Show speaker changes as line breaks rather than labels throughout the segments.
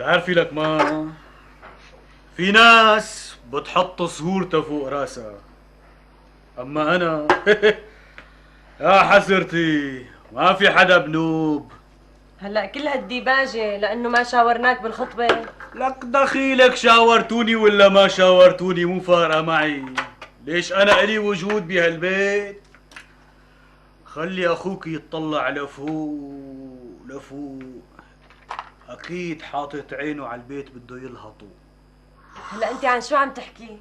بتعرفي لك ما في ناس بتحط صهورتها فوق راسها، اما انا يا حسرتي ما في حدا بنوب.
هلا كل هالديباجة لأنه ما شاورناك بالخطبة.
لك دخيلك شاورتوني ولا ما شاورتوني مو فارقة معي. ليش أنا إلي وجود بهالبيت؟ خلي أخوك يتطلع لفوق لفوق، أكيد حاطط عينه على البيت بده يلهطه.
هلا أنت عن شو عم تحكي؟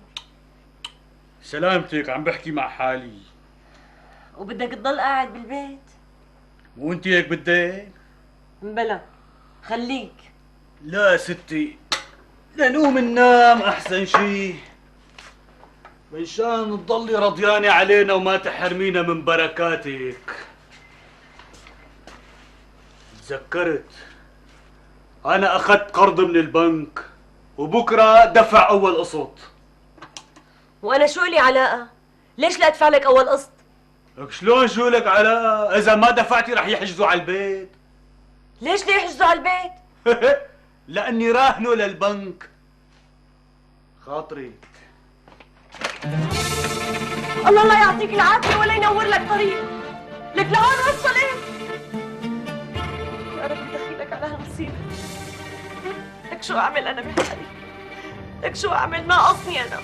سلامتك، عم بحكي مع حالي.
وبدك تضل قاعد بالبيت؟
مو أنت هيك بدك؟
بلا خليك.
لا ستي، لنقوم ننام أحسن شي، مشان تضلي رضيانة علينا وما تحرمينا من بركاتك. تذكرت أنا أخذت قرض من البنك وبكرة دفع أول قسط.
وأنا شو لي علاقة؟ ليش لا أدفع لك أول قسط؟
لك شلون شو لك علاقة؟ إذا ما دفعتي رح يحجزوا على البيت.
ليش ليه يحجزوا على البيت؟
لأني راهنه للبنك. خاطري.
الله يعطيك العافية ولا ينور لك طريق. لك لهون وصلت. يا رب دخيلك على هالمصيبة. لك شو أعمل أنا بحالي؟ لك شو أعمل؟ ناقصني أنا.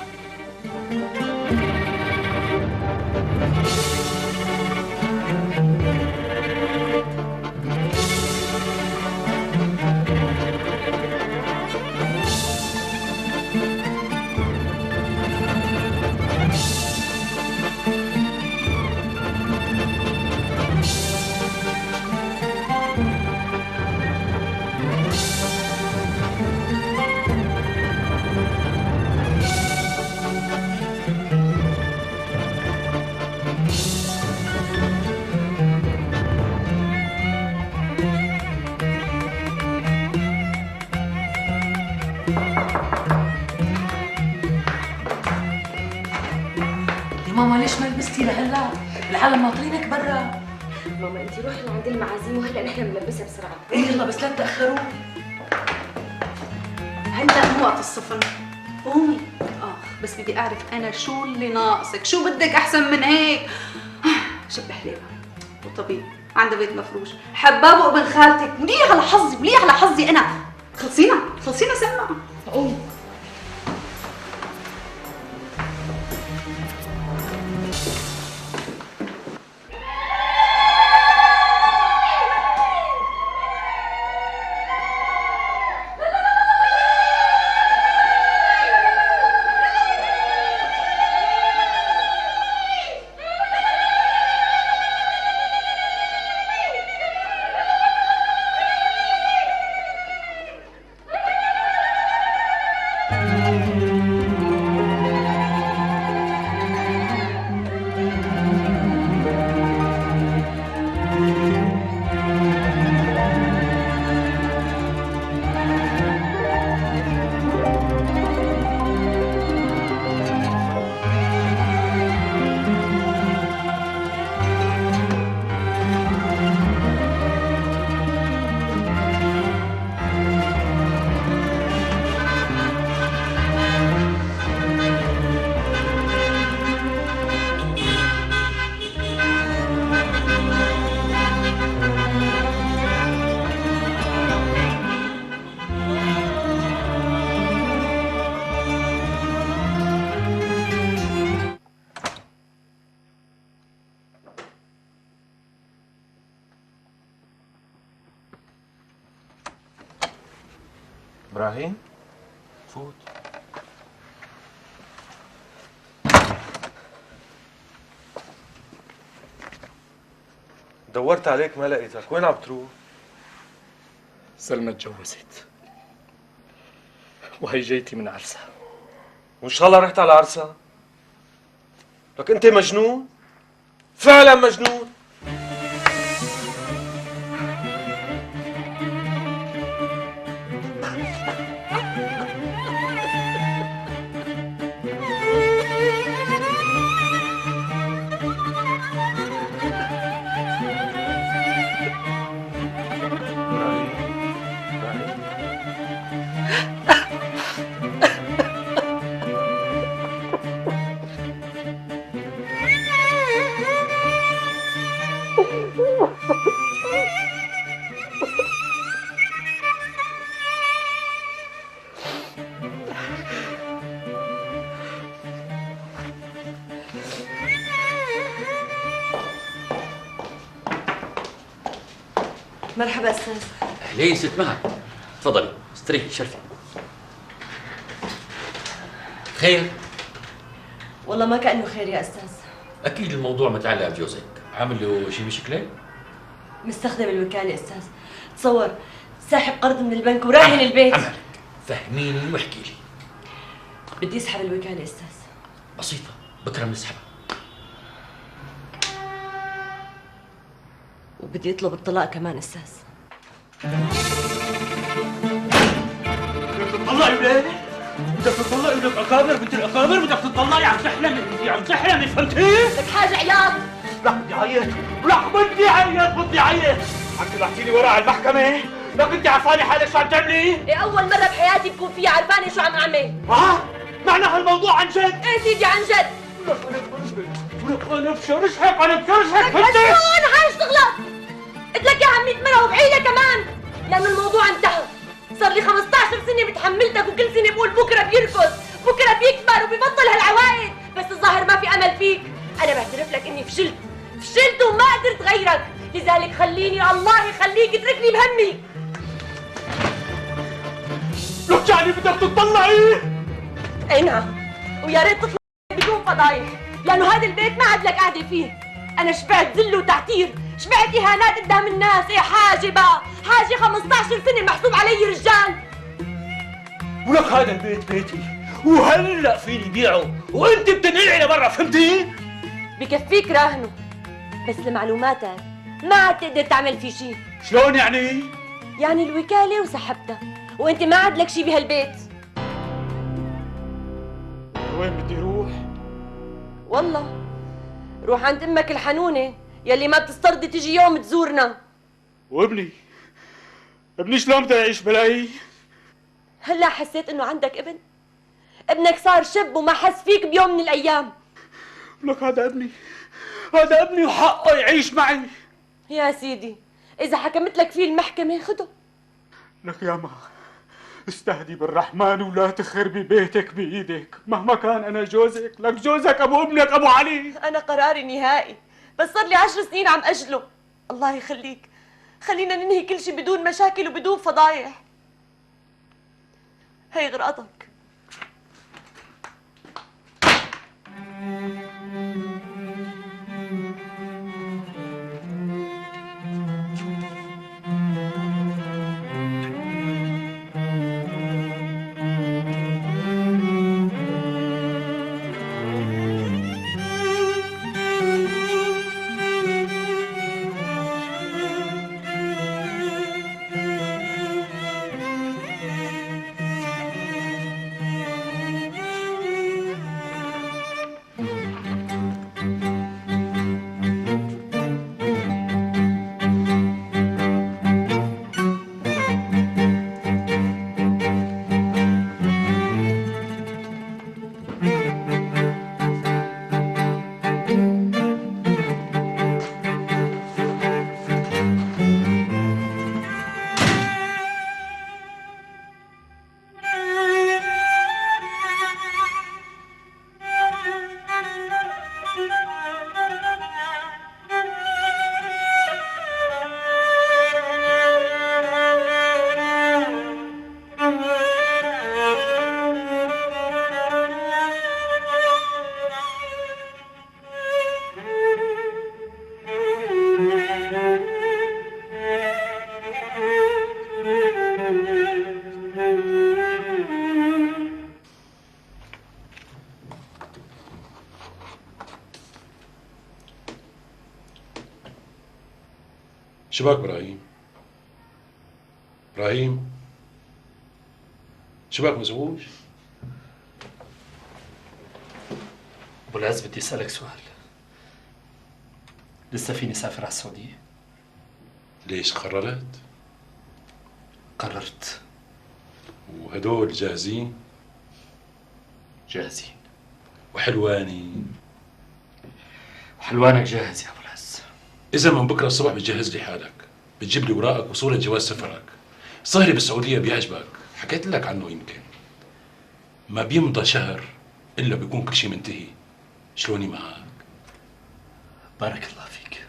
ماما ليش ما لبستي لهلا؟ العالم ناطرينك برا.
ماما انت روحي لعند المعازيم وهلا نحن بنلبسها بسرعه.
يلا بس لا تاخروا.
هلا مو وقت الصفن. قومي. بس بدي اعرف انا شو اللي ناقصك، شو بدك احسن من هيك؟ شب حليبه وطبيب عنده بيت مفروش، حباب وابن خالتك، مليح على حظي مليح على حظي انا. خلصينا سلمى. قومي.
إبراهيم فوت. دورت عليك ما لقيتك، وين عم تروح؟
سلمى تجوزت وهي جيتي من عرسها.
وإن شاء الله رحت على عرسها؟ لك أنت مجنون؟ فعلا مجنون؟
مرحبا استاذ.
اهلين ست مها، تفضلي استريحي شرفي. خير؟
والله ما كأنه خير يا استاذ.
اكيد الموضوع متعلق بجوزك، عامل له شي مشكله؟
مستخدم الوكالة استاذ. تصور ساحب قرض من البنك وراهن البيت.
عملك فهميني واحكي لي.
بدي اسحب الوكالة استاذ.
بسيطه، بكره بنسحبها.
وبدي يطلب الطلاق كمان استاذ.
بدك تطلعي وليه؟ بدك تطلعي ولك اكابر بنت الاكابر، بدك تطلعي عم تحلمي، انت عم تحلمي، فهمتي؟
لك حاجة عياط.
لك بدي عيط، لك بدي عيط، بدي عيط. عم تبعتيني ورا على المحكمة؟ لك انت عرفاني حالك شو عم تعملي؟
إيه أول مرة بحياتي بكون فيها عرفانة شو عم أعمل.
ها؟ معنى هالموضوع عن جد؟
إيه سيدي عن جد.
لك انا بشرشحك، انا بشرشحك،
لك شو أنا حاج تغلط؟ قلت لك يا 100 مرة وبعيدها كمان، لأنه الموضوع انتهى. صار لي 15 سنة بتحملتك وكل سنة بقول بكرة بيركض، بكرة بيكبر وبيبطل هالعوايد، بس الظاهر ما في أمل فيك. أنا بعترف لك إني فشلت وما قدرت غيرك، لذلك خليني الله يخليك اتركني بهمي.
لك يعني بدك تطلعي؟
اي نعم، ويا ريت تطلع بدون فضايح، لأنه هذا البيت ما عاد لك قاعدة فيه. أنا شبعت ذل وتعتير، شبعت إهانات قدام الناس. يا حاجة بقى، حاجة 15 سنة محسوب علي رجال.
ولك هذا البيت بيتي، وهلا فيني بيعه، وانت بتنقلي لبرا، فهمتي؟
بكفيك راهنه، بس لمعلوماتك ما عاد تقدر تعمل فيه شيء.
شلون يعني؟
يعني الوكالة وسحبتها، وانت ما عاد لك شيء بهالبيت.
وين بدي روح؟
والله روح عند امك الحنونة يلي ما بتسترضي تجي يوم تزورنا.
وابني شلون بده يعيش بلاقيه؟
هلا حسيت انه عندك ابن؟ ابنك صار شب وما حس فيك بيوم من الايام.
لك هذا ابني وحقه يعيش معي.
يا سيدي اذا حكمت لك فيه المحكمة خده.
لك يا ما استهدي بالرحمن ولا تخربي بيتك بايدك، مهما كان انا جوزك، لك جوزك ابو ابنك ابو علي.
انا قراري نهائي، بس صار لي 10 سنين عم اجله. الله يخليك خلينا ننهي كل شيء بدون مشاكل وبدون فضايح. هي غرقتك.
شباك ابراهيم؟ ابراهيم شباك مزعوج؟
ابو العز بدي اسالك سؤال. لسه فيني اسافر على السعوديه؟
ليش قررت؟
قررت.
وهدول جاهزين؟
جاهزين.
وحلواني؟
وحلوانك جاهز يا ابو العز.
إذا من بكره الصبح بتجهز لي حالك، بتجيب لي اوراقك وصورة جواز سفرك. صهري بالسعودية بيعجبك، حكيت لك عنه يمكن. ما بيمضى شهر إلا بيكون كل شيء منتهي. شلوني معك؟
بارك الله فيك.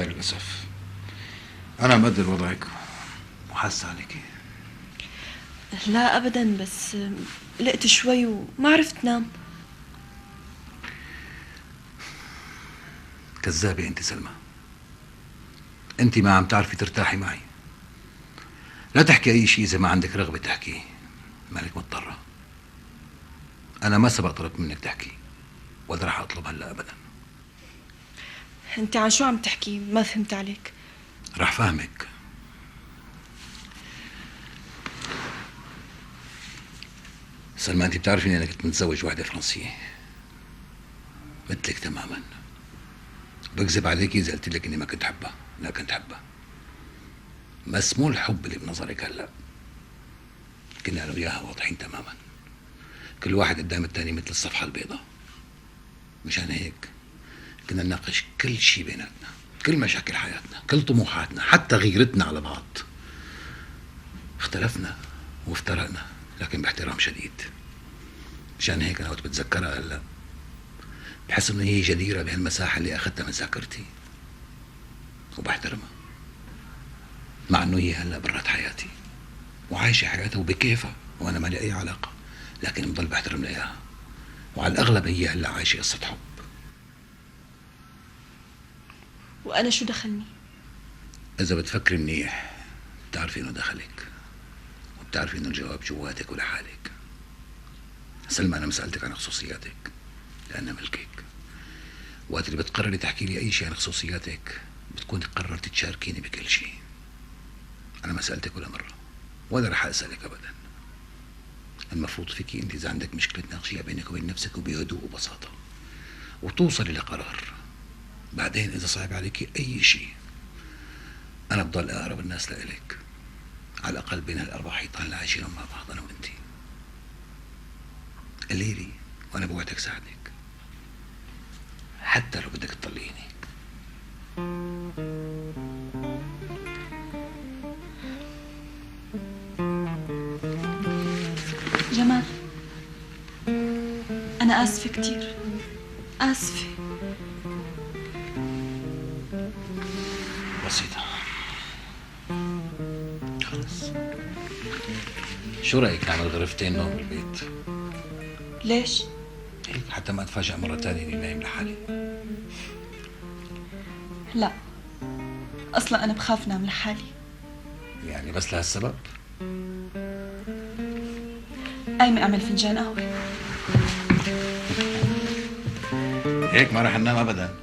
للأسف. أنا مقدر وضعك وحاسة عليكي.
لا أبدا، بس قلقت شوي وما عرفت نام.
كذابة أنت سلمى، أنت ما عم تعرفي ترتاحي معي. لا تحكي أي شيء إذا ما عندك رغبة تحكي، مالك مضطرة. أنا ما سبق طلبت منك تحكي ولا رح أطلب هلا أبدا.
أنت عن شو عم تحكي؟ ما فهمت عليك.
رح فهمك. سلمى، أنت بتعرفي إني أنا كنت متزوج واحدة فرنسية مثلك تماما. بكذب عليكي إذا قلت لك إني ما كنت حبها. لا، كنت حبها، بس مو الحب اللي بنظرك هلا. كنا أنا وياها واضحين تماما، كل واحد قدام الثاني مثل الصفحة البيضاء. مشان هيك كنا نناقش كل شيء بيناتنا، كل مشاكل حياتنا، كل طموحاتنا، حتى غيرتنا على بعض. اختلفنا وافترقنا لكن باحترام شديد. مشان هيك أنا وقت بتذكرها هلا بحس إنه هي جديرة بهالمساحة اللي أخذتها من ذاكرتي، وبحترمها، مع إنه هي هلا برات حياتي وعايشة حياتها وبكيفها وأنا ما لي أي علاقة، لكن بضل بحترم لها إياها. وعلى الأغلب هي هلا عايشة قصة حب.
وأنا شو دخلني؟
إذا بتفكري منيح بتعرفي إنه دخلك، وبتعرفي إنه الجواب جواتك ولحالك. سلمى، أنا ما سألتك عن خصوصياتك لأنها ملكك. وقت اللي بتقرري تحكي لي أي شيء عن خصوصياتك بتكوني قررتي تشاركيني بكل شيء. أنا ما سألتك ولا مرة ولا رح أسألك أبدا. المفروض فيكي أنت إذا عندك مشكلة تناقشيها بينك وبين نفسك وبهدوء وبساطة وتوصلي لقرار. بعدين إذا صعب عليكي أي شيء أنا بضل أقرب الناس لإلك، على الأقل بين هالأربع حيطان اللي عايشين مع بعض أنا وأنتي. قولي لي وأنا بوعدك ساعدك، حتى لو بدك تطلقيني.
جمال، أنا آسفة كتير، آسفة.
بسيطة، خلص. شو رأيك نعمل غرفتين نوم بالبيت؟
ليش؟
هيك حتى ما أتفاجأ مرة تانية إني نايم لحالي.
لا، أصلا أنا بخاف نام لحالي.
يعني بس لهالسبب؟
قايمة أعمل فنجان قهوة.
هيك ما رح ننام أبدا.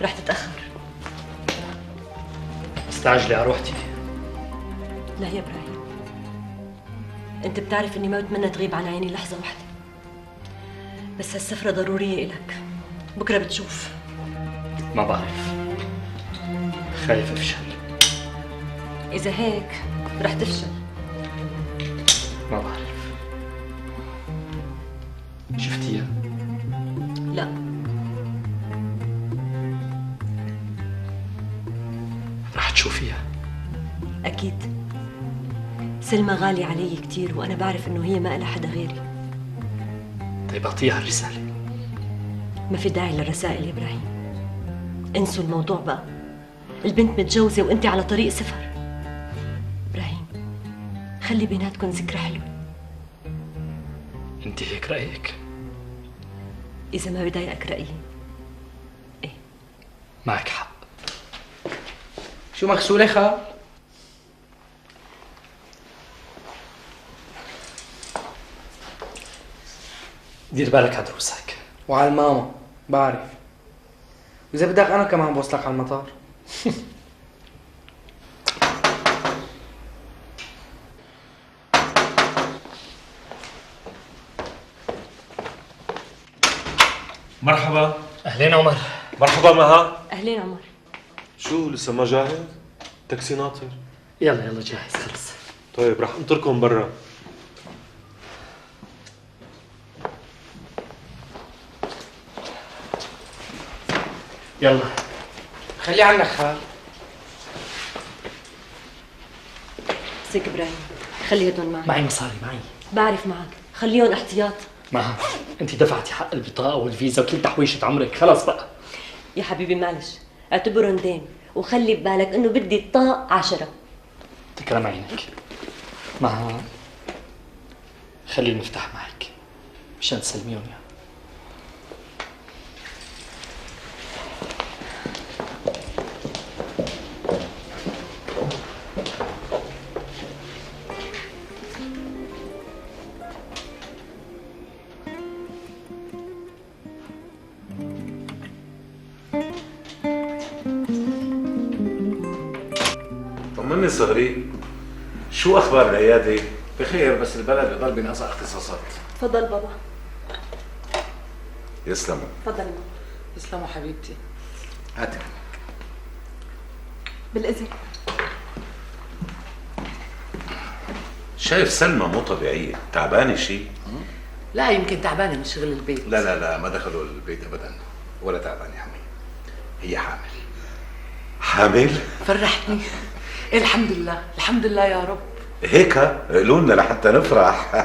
رح تتأخر.
مستعجلة على روحتي.
لا يا إبراهيم، أنت بتعرف إني ما بتمنى تغيب عن عيني لحظة واحدة، بس هالسفرة ضرورية إلك. بكرة بتشوف.
ما بعرف، خايف أفشل.
إذا هيك رح تفشل.
ما بعرف. شفتيها؟
لا.
رح تشوفيها.
أكيد. سلمى غالية علي كتير، وأنا بعرف إنه هي ما إلها حدا غيري.
طيب أعطيها الرسالة.
ما في داعي للرسائل يا إبراهيم، انسوا الموضوع بقى. البنت متجوزة وأنت على طريق سفر. إبراهيم، خلي بيناتكم ذكرى حلوة.
أنت هيك رأيك؟
إذا ما بضايقك رأيي. إيه،
معك حق.
شو مغسولة خال؟
دير بالك على دروسك.
وعلى الماما بعرف. وإذا بدك أنا كمان بوصلك على المطار.
مرحبا.
اهلين عمر.
مرحبا مها.
اهلين عمر.
شو لسه ما جاهز؟ تاكسي ناطر.
يلا يلا جاهز خلص.
طيب رح انطركم برا.
يلا
خلي عنك خال.
سيك ابراهيم، خلي هدول معي.
معي مصاري معي.
بعرف معك، خليهم احتياط.
ما انت دفعتي حق البطاقة والفيزا وكل تحويشة عمرك، خلص بقى.
يا حبيبي معلش، اعتبرهم دين وخلي ببالك انه بدي الطاق 10.
تكرم عينك. ما خلي المفتاح معك مشان تسلميهم يعني.
طمني صغري، شو اخبار العياده؟
بخير، بس البلد بضل بنقص اختصاصات.
تفضل بابا.
يسلموا.
تفضل ماما.
يسلموا حبيبتي.
هاتي.
بالاذن.
شايف سلمى مو طبيعيه، تعبانه شيء؟
لا يمكن تعبانه من شغل البيت.
لا لا لا، ما دخلوا البيت ابدا ولا تعبانه يا حمي. هي حامل.
حامل؟
فرحتني. الحمد لله الحمد لله يا رب.
هيك قولوا لنا لحتى نفرح.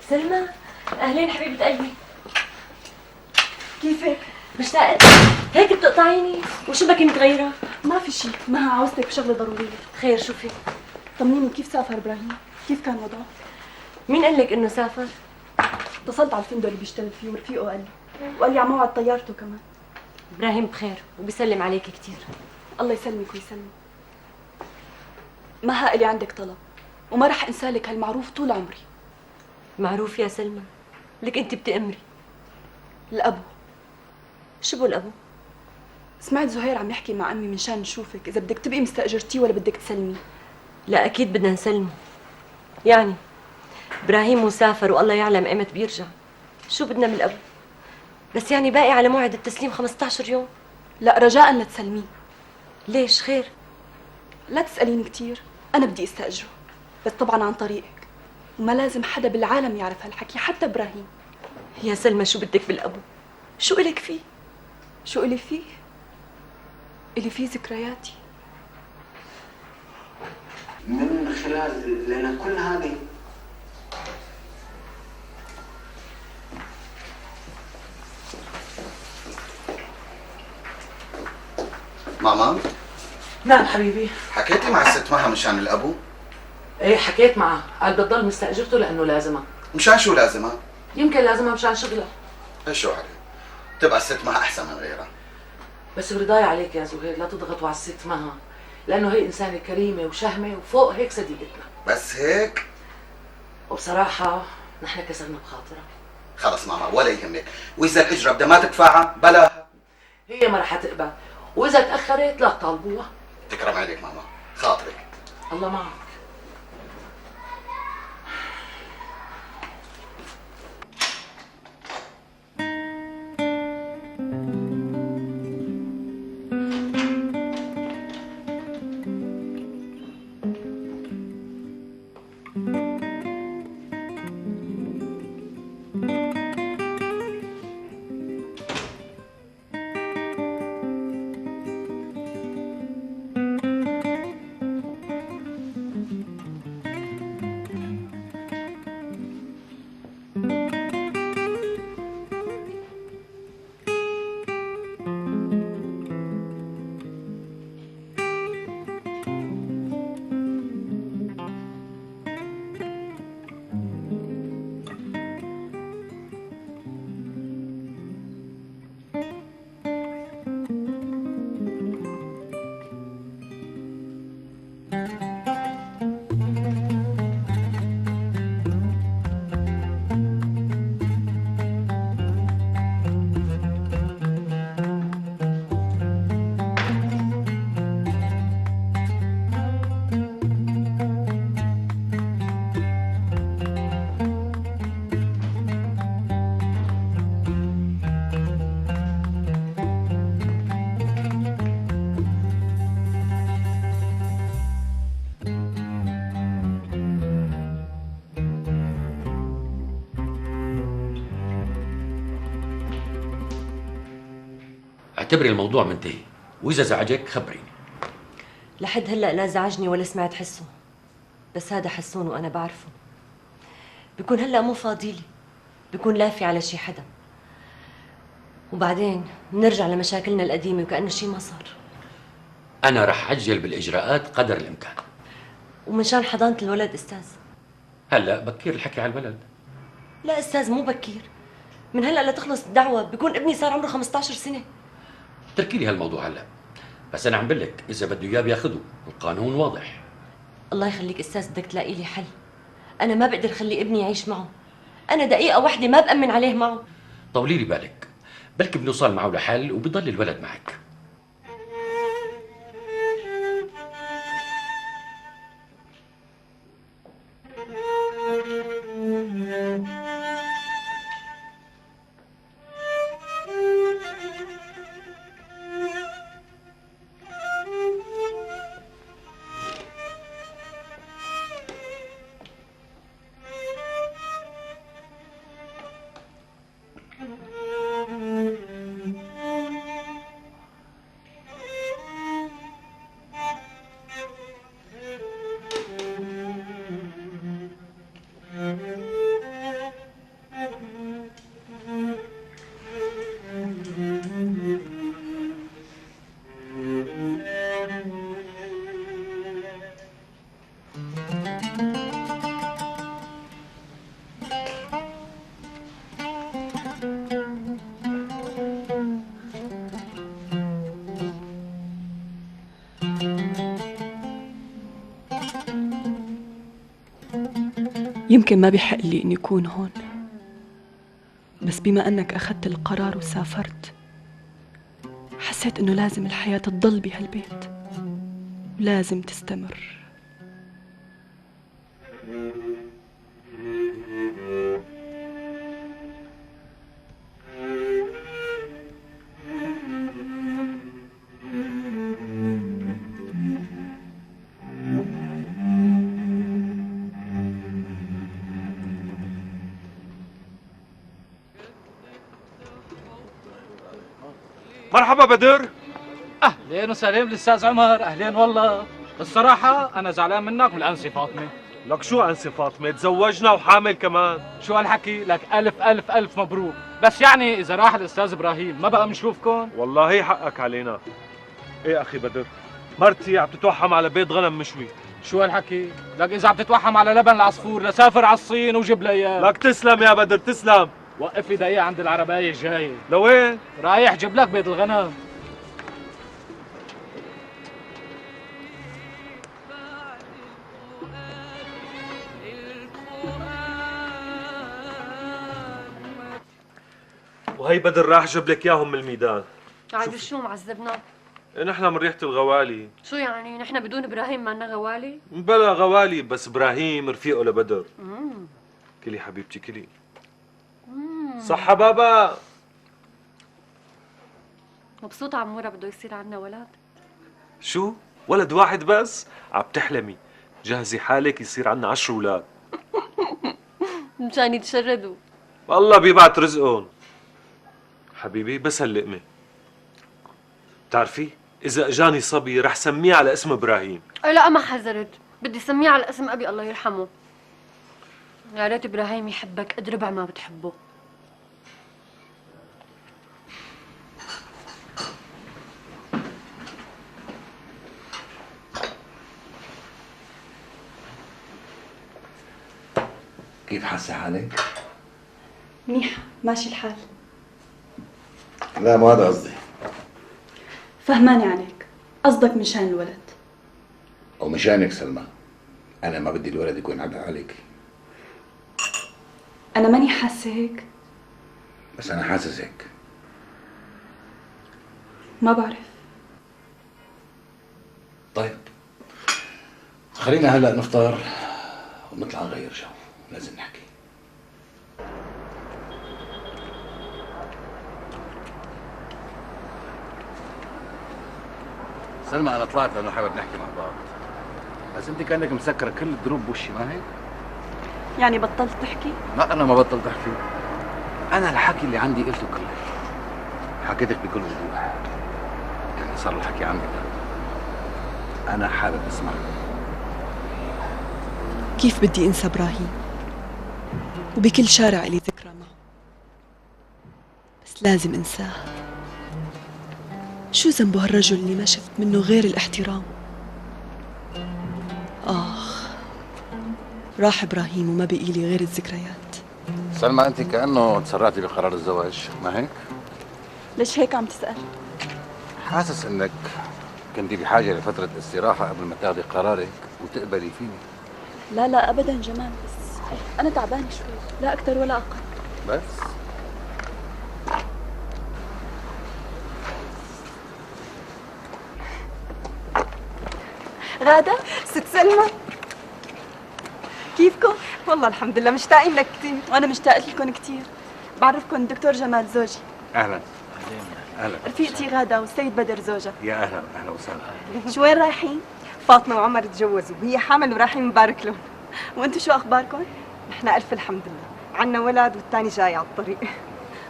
سلمى، اهلين حبيبة قلبي.
كيفك؟
مشتاقة هيك بتقطعيني؟ وشو بكي متغيرة؟
ما في شيء، ما عاوزتك بشغله ضروريه.
خير شو في؟
طمنيني كيف سافر ابراهيم؟ كيف كان وضعه؟
مين قال لك انه سافر؟
اتصلت على الفندق اللي بيشتغل فيه ورفيقه قال لي على موعد طيارته كمان.
ابراهيم بخير وبيسلم عليك كثير.
الله يسلمك ويسلمك. ما إلي عندك طلب وما رح انسالك هالمعروف طول عمري.
معروف يا سلمى؟ لك انت بتأمري.
الابو.
شو بقول الابو؟
سمعت زهير عم يحكي مع امي من شان نشوفك اذا بدك تبقي مستاجرتيه ولا بدك تسلميه.
لا اكيد بدنا نسلمه. يعني ابراهيم مسافر والله يعلم ايمت بيرجع. شو بدنا من الابو؟ بس يعني باقي على موعد التسليم 15 يوم.
لا رجاء لا تسلميه.
ليش خير؟
لا تسأليني كتير، أنا بدي استأجره بس طبعا عن طريقك وما لازم حدا بالعالم يعرف هالحكي حتى إبراهيم.
يا سلمى شو بدك بالأبو؟ شو إلك فيه؟ شو إلي فيه؟ إلي فيه ذكرياتي.
من خلال لنا كل هذه ماما.
نعم حبيبي.
حكيتي مع الست مها مشان الابو؟
ايه حكيت معها، قال بتضل مستأجرته لأنه لازمها.
مشان شو لازمها؟
يمكن لازمها مشان شغلها.
شو عليه؟ تبقى الست مها احسن من غيرها.
بس برضاي عليك يا زهير لا تضغطوا على الست مها، لأنه هي إنسانة كريمة وشهمة وفوق هيك صديقتنا.
بس هيك؟
وبصراحة نحن كسرنا بخاطرها.
خلص ماما ولا يهمك، وإذا الإجرة بدها ما تدفعها بلاها.
هي ما رح تقبل، وإذا تأخرت لا تطالبوها.
تكرم عليك ماما، خاطرك.
الله معك.
اعتبري الموضوع منتهي، واذا زعجك خبريني.
لحد هلا لا زعجني ولا سمعت حسه، بس هذا حسون وانا بعرفه. بكون هلا مو فاضيلي، بكون لافي على شي حدا، وبعدين بنرجع لمشاكلنا القديمه وكأنه شي ما صار.
انا رح اعجل بالاجراءات قدر الامكان.
ومن شان حضانه الولد استاذ.
هلا بكير الحكي على الولد.
لا استاذ مو بكير، من هلا لتخلص الدعوه بكون ابني صار عمره 15 سنه.
اتركي لي هالموضوع هلا، بس انا عم بقول لك اذا بده اياه بياخذه، القانون واضح.
الله يخليك استاذ، بدك تلاقي لي حل. انا ما بقدر اخلي ابني يعيش معه، انا دقيقه واحده ما بامن عليه معه.
طولي لي بالك، بلكي بنوصل معه لحل وبضل الولد معك.
يمكن ما بيحق لي إني أكون هون، بس بما أنك أخذت القرار وسافرت حسيت إنه لازم الحياة تضل بهالبيت ولازم تستمر.
مرحبا بدر.
اهلين وسهلين بالاستاذ عمر، اهلين والله. الصراحة أنا زعلان منك من أنسي فاطمة.
لك شو أنسي فاطمة؟ تزوجنا وحامل كمان.
شو هالحكي؟ لك ألف ألف ألف مبروك، بس يعني إذا راح الأستاذ إبراهيم ما بقى بنشوفكم؟
والله حقك علينا. إيه أخي بدر، مرتي عم تتوحم على بيض غنم مشوي.
شو هالحكي؟ لك إذا عم تتوحم على لبن العصفور لسافر على الصين وجيب لي إياه.
لك تسلم يا بدر تسلم.
وقف لي دقيقة عند العرباية الجاية.
لوين؟
رايح جيب لك بيض الغنم.
وهي بدر راح جاب لك اياهم من الميدان.
عاد شو معذبنا؟
نحن من ريحة الغوالي.
شو يعني نحن بدون ابراهيم ما لنا غوالي؟
بلا غوالي، بس ابراهيم رفيقه لبدر. كلي حبيبتي كلي. صحة بابا.
مبسوطة عمورة بده يصير عنا ولد؟
شو؟ ولد واحد بس؟ عم تحلمي. جهزي حالك يصير عنا 10 اولاد.
مشان يتشردوا.
الله بيبعت رزقهم. حبيبي بس هاللقمة. بتعرفي إذا اجاني صبي رح سميه على اسم ابراهيم.
لا ما حذرت، بدي سميه على اسم ابي الله يرحمه. يا ريت ابراهيم يحبك قد ربع ما بتحبه.
كيف حاسة حالك؟
منيح، ماشي الحال.
لا مو هذا قصدي.
فهماني عليك، قصدك مشان الولد.
ومشانك سلمى، أنا ما بدي الولد يكون عبء عليك.
أنا ماني حاسة هيك.
بس أنا حاسس هيك.
ما بعرف.
طيب خلينا هلا نفطر ونطلع نغير جو، لازم نحكي. سلمى أنا طلعت لأنه حابب نحكي مع بعض، بس أنت كأنك مسكرة كل الدروب بوشي، ما هيك؟
يعني بطلت تحكي؟
لا أنا ما بطلت أحكي، أنا الحكي اللي عندي قلته كله، حكيتك بكل وضوح، يعني صار الحكي عندك، أنا حابب أسمع.
كيف بدي أنسى إبراهيم؟ وبكل شارع إلي ذكرى معه، بس لازم أنساه. شو ذنبه هالرجل اللي ما شفت منه غير الاحترام؟ راح إبراهيم وما بقي لي غير الذكريات.
سلمى أنت كأنه تسرعتي بقرار الزواج، ما هيك؟
ليش هيك عم تسأل؟
حاسس إنك كنتي بحاجة لفترة استراحة قبل ما تاخدي قرارك وتقبلي فيني.
لا لا أبدا جمال، بس أنا تعبانة شوي، لا أكثر ولا أقل.
بس
غادة،
ست سلمى،
كيفكم؟
والله الحمد لله مشتاقين لك كثير.
وأنا مشتاقة لكم كثير. بعرفكم الدكتور جمال زوجي.
أهلا. أهلا.
رفيقتي غادة والسيد بدر زوجها.
يا أهلا أهلا وسهلا.
شو وين رايحين؟
فاطمة وعمر تجوزوا وهي حامل ورايحين نبارك لهم.
وأنتم شو أخباركم؟
نحن ألف الحمد لله، عنا ولد والثاني جاي على الطريق.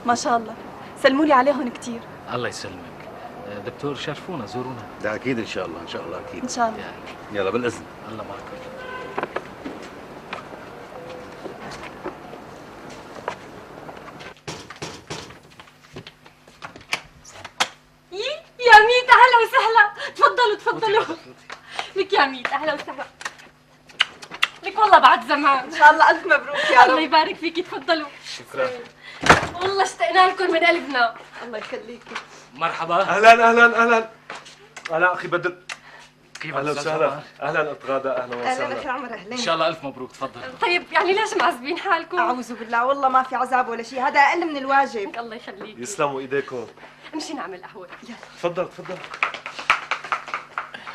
ما شاء الله، سلموا لي عليهم كثير.
الله يسلمك. دكتور شرفونا زورونا.
ده أكيد إن شاء الله، إن شاء الله أكيد.
إن شاء الله.
يلا بالإذن.
الله معك.
يا ميت اهلا وسهلا، تفضلوا تفضلوا. لك يا ميت اهلا وسهلا. لك والله بعد زمان.
ان شاء الله الف مبروك يا رب.
الله يبارك فيكي، تفضلوا.
شكرا.
والله اشتقنا لكم من قلبنا.
الله يخليكي.
مرحبا.
اهلا اهلا اهلا. اهلا اخي بدر.
كيف
اهلا وسهلا. اهلا اخت غادة، اهلا وسهلا.
اهلا اخي عمر، اهلين.
ان شاء الله الف مبروك، تفضل.
طيب يعني ليش معذبين حالكم؟
اعوذ بالله، والله ما في عذاب ولا شيء، هذا اقل من الواجب.
الله يخليك.
يسلموا ايديكم.
امشي نعمل قهوه. يلا
تفضل تفضل.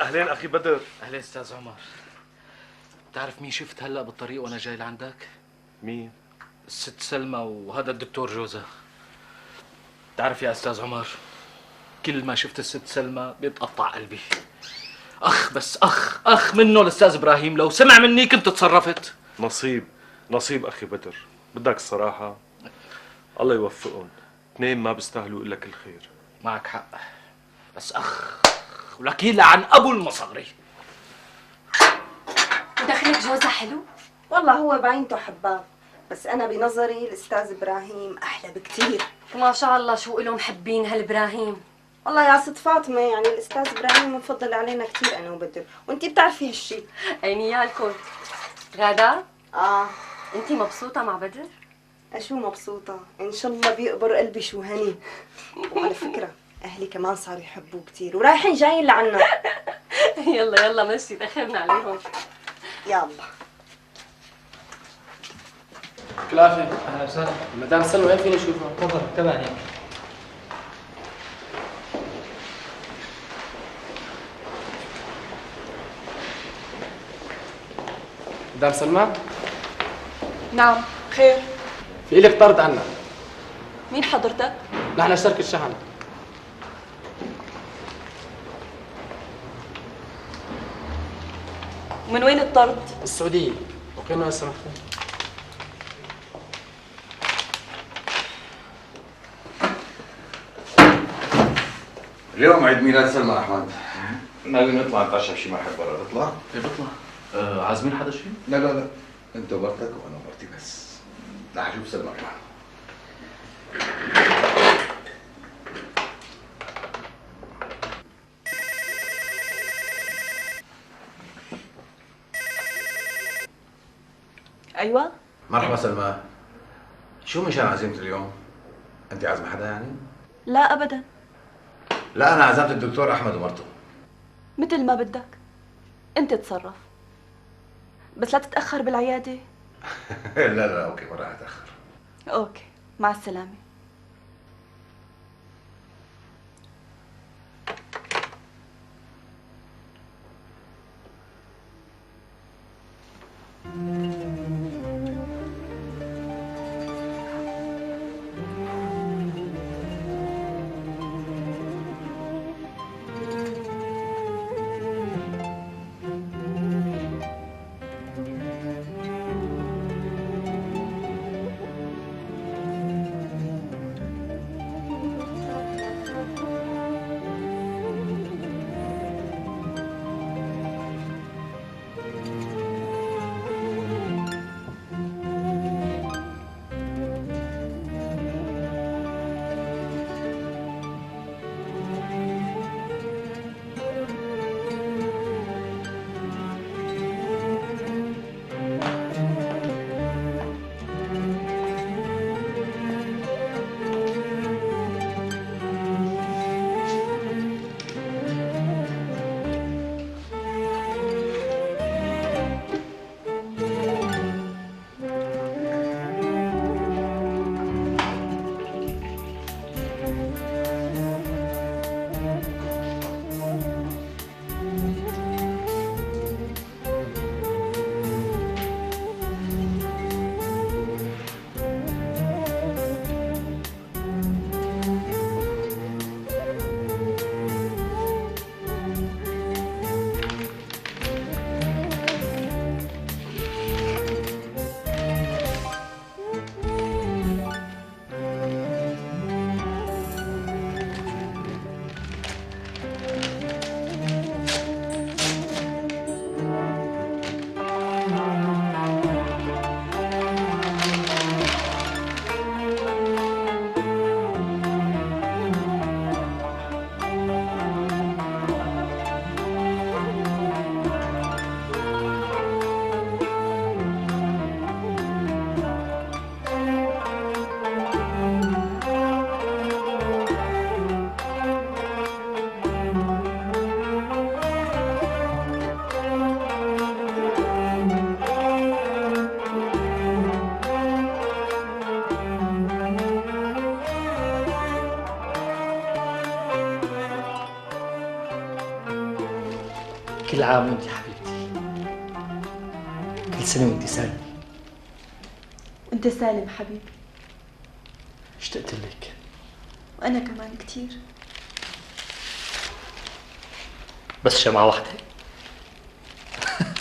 اهلين اخي بدر.
اهلين استاذ عمر. بتعرف مين شفت هلا بالطريق وانا جاي لعندك؟
مين؟
الست سلمى وهذا الدكتور جوزها. بتعرف يا استاذ عمر، كل ما شفت الست سلمى بيتقطع قلبي. بس اخ منه الاستاذ ابراهيم، لو سمع مني كنت تصرفت.
نصيب اخي بدر، بدك الصراحه الله يوفقهم، اثنين ما بيستاهلوا الا كل خير.
معك حق، بس ولك يلعن ابو المصاري.
ودخلك جوزها حلو؟
والله هو بعينته حباب، بس انا بنظري الاستاذ ابراهيم احلى بكثير.
ما شاء الله شو إلهم محبين هالابراهيم.
والله يا ست فاطمه يعني الاستاذ ابراهيم مفضل علينا كثير انا وبدر، وانتي بتعرفي هالشيء.
عينيالكم. غادة؟
اه
انتي مبسوطة مع بدر؟
شو مبسوطة، إن شاء الله بيقبر قلبي شو هني. وعلى فكرة أهلي كمان صاروا يحبوه كتير ورايحين جايين لعنا.
يلا يلا مشي تأخرنا عليهم.
يلا.
كلافة أهلا وسهلا. مدام سلمى وين فيني أشوفها؟
تفضل تبعني.
مدام سلمى؟
نعم خير.
في لك طرد عنا.
مين حضرتك؟
نحن شركة شحن.
من وين الطرد؟
السعودية. وقينا لو سمحت.
اليوم عيد ميلاد سلمى احمد.
لازم نطلع نتعشى بشي محل برا. نطلع؟
ايه بطلع. عازمين حدا شيء؟
لا انت ومرتك وانا ومرتي بس. رح اشوف سلمى كمان.
ايوه
مرحبا سلمى. شو مشان عزيمة اليوم؟ انت عازمة حدا يعني؟
لا ابدا.
لا انا عزمت الدكتور احمد ومرته.
مثل ما بدك، انت تصرف، بس لا تتاخر بالعياده.
لا اوكي ما راح اتاخر.
اوكي مع السلامه.
كل عام وانت حبيبتي، كل سنة وانت سالمة.
وانت سالم حبيبي.
اشتقت لك.
وانا كمان كتير.
بس شمعة واحدة؟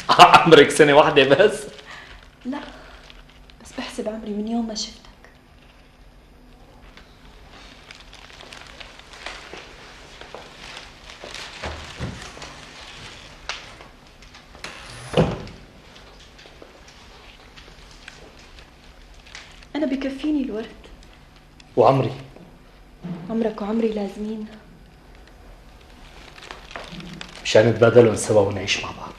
عمرك سنة واحدة بس؟
لا بس بحسب عمري من يوم ما شفتك. أنا بكفيني الورد.
وعمري
عمرك وعمري لازمين.
مشان نتبادلهم سوا ونعيش مع بعض.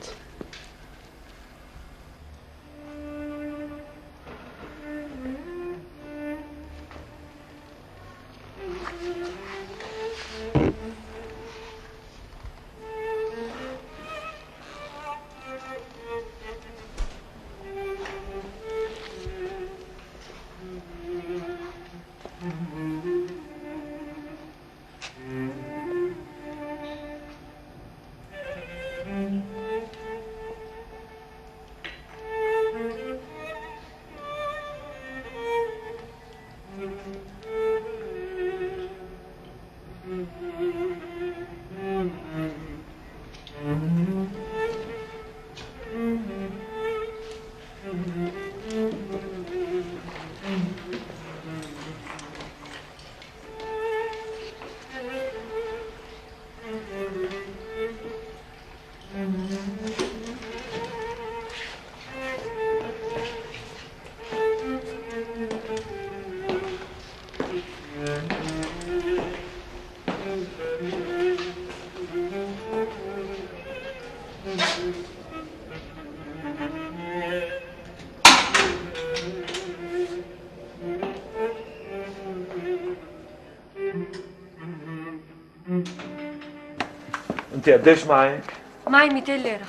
انت قديش معك؟
معي 200 ليرة.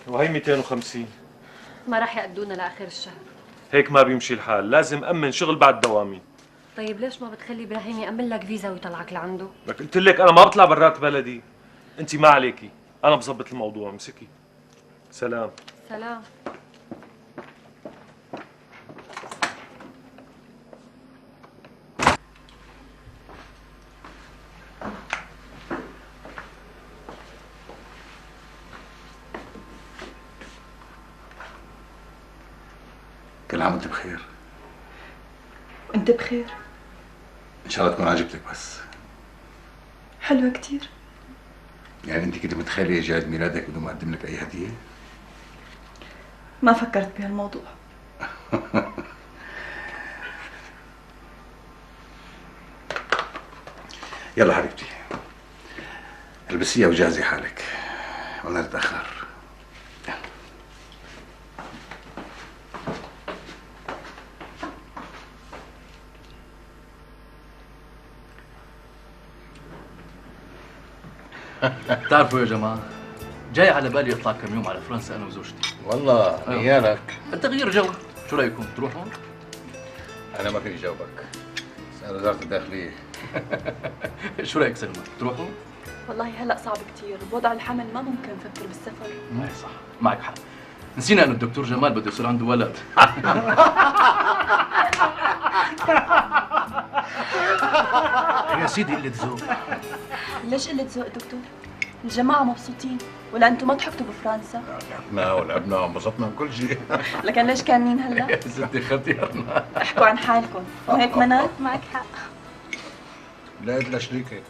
وهي 250.
ما راح يقدونا لآخر الشهر.
هيك ما بيمشي الحال، لازم أمن شغل بعد دوامي.
طيب ليش ما بتخلي ابراهيم يأمن لك فيزا ويطلعك لعنده؟
لك قلت لك أنا ما بطلع برات بلدي. أنت ما عليكي، أنا بظبط الموضوع، امسكي. سلام.
سلام.
كل عام وانت بخير.
وانت بخير.
ان شاء الله تكون عجبتك. بس
حلوة كتير.
يعني انت كنت متخيلة يجي عيد ميلادك بدون ما اقدم لك اي هدية؟
ما فكرت بهالموضوع.
يلا حبيبتي البسيها وجهزي حالك ولا نتأخر.
بتعرفوا يا جماعة، جاي على بالي اطلع كم يوم على فرنسا انا وزوجتي.
والله نيالك.
تغيير جو، شو رايكم تروحوا؟
انا ما فيني جاوبك، اسأل وزارة الداخلية.
شو رايك سلمى؟ تروحوا؟
والله هلا صعب كتير، بوضع الحمل ما ممكن نفكر بالسفر.
اي صح، معك حق. نسينا انه الدكتور جمال بده يصير عنده ولد. يا سيدي قلة ذوق.
ليش قلة ذوق دكتور؟ الجماعة مبسوطين، ولا انتم ما ضحكتوا بفرنسا؟
ضحكنا ولعبنا وانبسطنا بكل شيء.
لكن ليش كانين هلا؟
يا ستي خطيرنا.
احكوا عن حالكم، وهيك منال معك حق.
لقيت لها شريكة.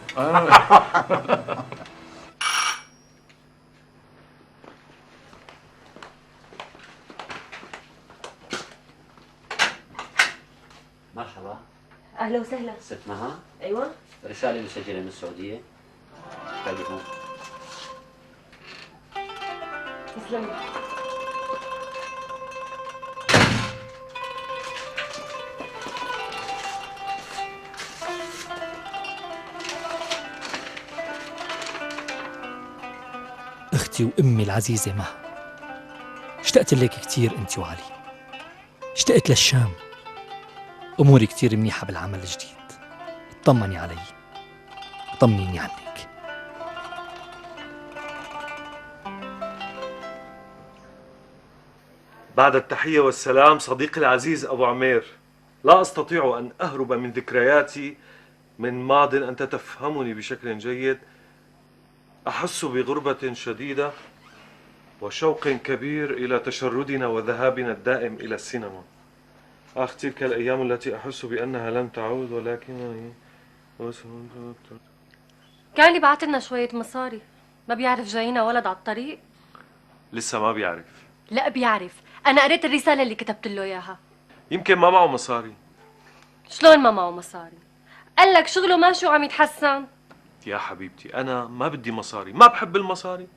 مرحبا.
اهلا وسهلا.
ست مها؟
ايوه.
رسالة مسجلة من السعودية. اكتبي هون.
تسلمي.
اختي وامي العزيزة مها، اشتقت لك كثير انت وعلي. اشتقت للشام. اموري كثير منيحة بالعمل الجديد. اطمني علي وطمنيني عنك.
بعد التحية والسلام صديقي العزيز أبو عمير، لا أستطيع أن أهرب من ذكرياتي من ماض أنت تفهمني بشكل جيد. أحس بغربة شديدة وشوق كبير إلى تشردنا وذهابنا الدائم إلى السينما. تلك الأيام التي أحس بأنها لن تعود، ولكنني
كان لي بعت لنا شوية مصاري. ما بيعرف جاينا ولد على الطريق؟
لسه ما بيعرف.
لا بيعرف، أنا قريت الرسالة اللي كتبت له إياها.
يمكن ما معه مصاري.
شلون ما معه مصاري؟ قال لك شغله ماشي وعم يتحسن؟
يا حبيبتي أنا ما بدي مصاري، ما بحب المصاري.